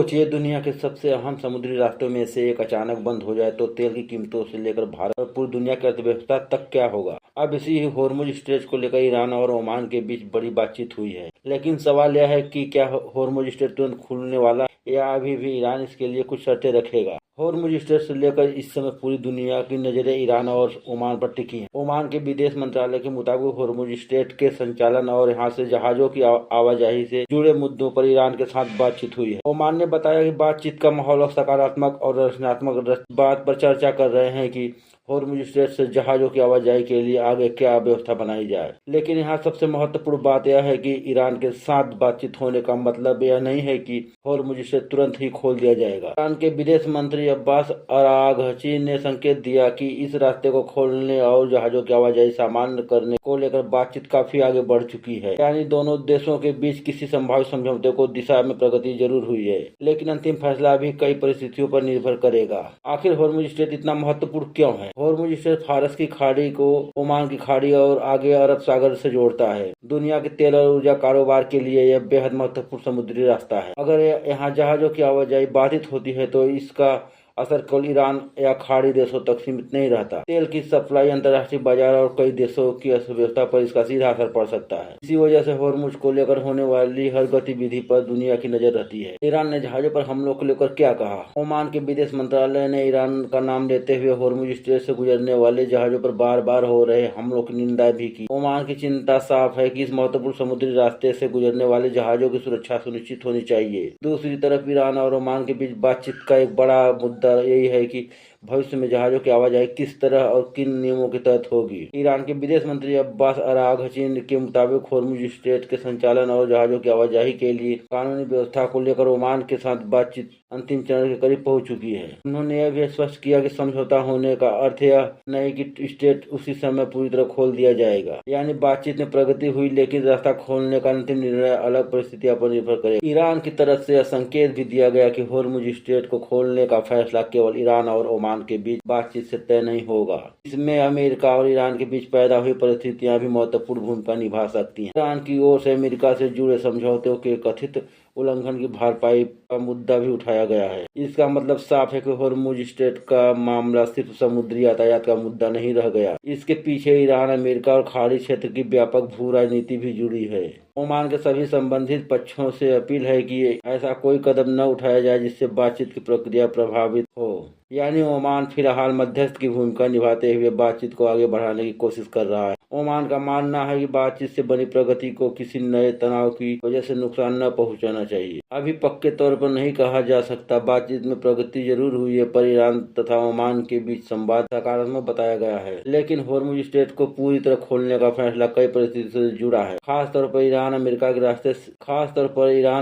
सोचिए, दुनिया के सबसे अहम समुद्री रास्तों में से एक अचानक बंद हो जाए तो तेल की कीमतों से लेकर भारत और पूरी दुनिया की अर्थव्यवस्था तक क्या होगा। अब इसी होर्मुज स्ट्रेच को लेकर ईरान और ओमान के बीच बड़ी बातचीत हुई है, लेकिन सवाल यह है कि क्या होर्मुज स्ट्रेच तुरंत खुलने वाला है या अभी भी ईरान इसके लिए कुछ शर्तें रखेगा। होर्मुज स्ट्रेट से लेकर इस समय पूरी दुनिया की नजरें ईरान और ओमान पर टिकी हैं। ओमान के विदेश मंत्रालय के मुताबिक होर्मुज स्ट्रेट के संचालन और यहाँ से जहाजों की आवाजाही से जुड़े मुद्दों पर ईरान के साथ बातचीत हुई है। ओमान ने बताया कि बातचीत का माहौल सकारात्मक और रचनात्मक बात पर चर्चा कर रहे हैं कि होर्मुज स्ट्रेट से जहाजों की आवाजाही के लिए आगे क्या व्यवस्था बनाई जाए। लेकिन यहाँ सबसे महत्वपूर्ण बात यह है कि ईरान के साथ बातचीत होने का मतलब यह नहीं है कि होर्मुज स्ट्रेट तुरंत ही खोल दिया जाएगा। ईरान के विदेश मंत्री अब्बास अरागची ने संकेत दिया कि इस रास्ते को खोलने और जहाजों की आवाजाही सामान्य करने को लेकर बातचीत काफी आगे बढ़ चुकी है। यानी दोनों देशों के बीच किसी संभावित समझौते को दिशा में प्रगति जरूर हुई है, लेकिन अंतिम फैसला भी कई परिस्थितियों पर निर्भर करेगा। आखिर होर्मुज स्ट्रेट इतना महत्वपूर्ण क्यों है? होर्मुज स्ट्रेट फारस की खाड़ी को ओमान की खाड़ी और आगे अरब सागर से जोड़ता है। दुनिया के तेल और ऊर्जा कारोबार के लिए यह बेहद महत्वपूर्ण समुद्री रास्ता है। अगर यहाँ जहाजों की आवाजाही बाधित होती है तो इसका असर केवल ईरान या खाड़ी देशों तक सीमित नहीं रहता। तेल की सप्लाई, अंतर्राष्ट्रीय बाजार और कई देशों की अर्थव्यवस्था पर इसका सीधा असर पड़ सकता है। इसी वजह से होर्मुज को लेकर होने वाली हर गतिविधि पर दुनिया की नजर रहती है। ईरान ने जहाजों पर हमलों को लेकर क्या कहा? ओमान के विदेश मंत्रालय ने ईरान का नाम लेते हुए होर्मुज स्ट्रेट से गुजरने वाले जहाजों पर बार बार हो रहे हमलों की निंदा भी की। ओमान की चिंता साफ है कि इस महत्वपूर्ण समुद्री रास्ते से गुजरने वाले जहाजों की सुरक्षा सुनिश्चित होनी चाहिए। दूसरी तरफ ईरान और ओमान के बीच बातचीत का एक बड़ा मुद्दा यही है कि भविष्य में जहाजों की आवाजाही किस तरह और किन नियमों के तहत होगी। ईरान के विदेश मंत्री अब्बास अरागची के मुताबिक होर्मुज स्ट्रेट के संचालन और जहाजों की आवाजाही के लिए कानूनी व्यवस्था को लेकर ओमान के साथ बातचीत अंतिम चरण के करीब पहुंच चुकी है। उन्होंने यह भी स्पष्ट किया कि समझौता होने का अर्थ यह नहीं कि स्ट्रेट उसी समय पूरी तरह खोल दिया जाएगा। यानी बातचीत में प्रगति हुई, लेकिन रास्ता खोलने का अंतिम निर्णय अलग परिस्थितियों पर निर्भर करेगा। ईरान की तरफ से यह संकेत भी दिया गया कि होर्मुज स्ट्रेट को खोलने का फैसला केवल ईरान और ओमान के बीच बातचीत से तय नहीं होगा। इसमें अमेरिका और ईरान के बीच पैदा हुई परिस्थितियां भी महत्वपूर्ण भूमिका निभा सकती हैं। ईरान की ओर से अमेरिका से जुड़े समझौतों के कथित उल्लंघन की भरपाई का मुद्दा भी उठाया गया है। इसका मतलब साफ है कि होर्मुज स्ट्रेट का मामला सिर्फ समुद्री यातायात का मुद्दा नहीं रह गया। इसके पीछे ईरान, अमेरिका और खाड़ी क्षेत्र की व्यापक भू राजनीति भी जुड़ी है। ओमान के सभी संबंधित पक्षों से अपील है कि ऐसा कोई कदम न उठाया जाए जिससे बातचीत की प्रक्रिया प्रभावित हो। यानी ओमान फिलहाल मध्यस्थ की भूमिका निभाते हुए बातचीत को आगे बढ़ाने की कोशिश कर रहा है। ओमान का मानना है कि बातचीत से बनी प्रगति को किसी नए तनाव की वजह से नुकसान न पहुंचाना चाहिए। अभी पक्के तौर पर नहीं कहा जा सकता। बातचीत में प्रगति जरूर हुई है, पर ईरान तथा ओमान के बीच संवाद सकारात्मक बताया गया है। लेकिन होर्मुज स्ट्रेट को पूरी तरह खोलने का फैसला कई परिस्थितियों से जुड़ा है। खासतौर पर ईरान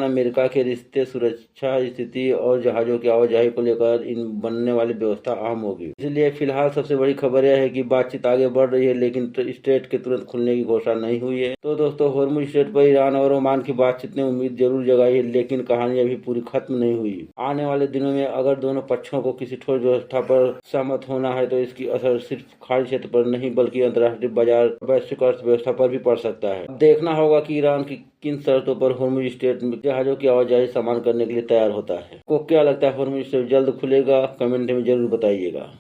अमेरिका के रिश्ते, सुरक्षा स्थिति और जहाजों की आवाजाही को लेकर इन बनने वाली व्यवस्था अहम होगी। इसलिए फिलहाल सबसे बड़ी खबर यह है कि बातचीत आगे बढ़ रही है, लेकिन स्ट्रेट के तुरंत खुलने की घोषणा नहीं हुई है। तो दोस्तों, होर्मुज स्ट्रेट पर ईरान और ओमान की बातचीत ने उम्मीद जरूर जगाई है, लेकिन कहानी अभी पूरी खत्म नहीं हुई। आने वाले दिनों में अगर दोनों पक्षों को किसी ठोस व्यवस्था पर सहमत होना है तो इसकी असर सिर्फ खाड़ी क्षेत्र पर नहीं बल्कि अंतर्राष्ट्रीय बाजार, वैश्विक अर्थव्यवस्था पर भी पड़ सकता है। देखना होगा कि ईरान की किन शर्तों पर होर्मुज स्ट्रेट में जहाजों की आवाजाही सामान करने के लिए तैयार होता है। को क्या लगता है, होर्मुज स्ट्रेट जल्द खुलेगा? कमेंट में जरूर बताइएगा।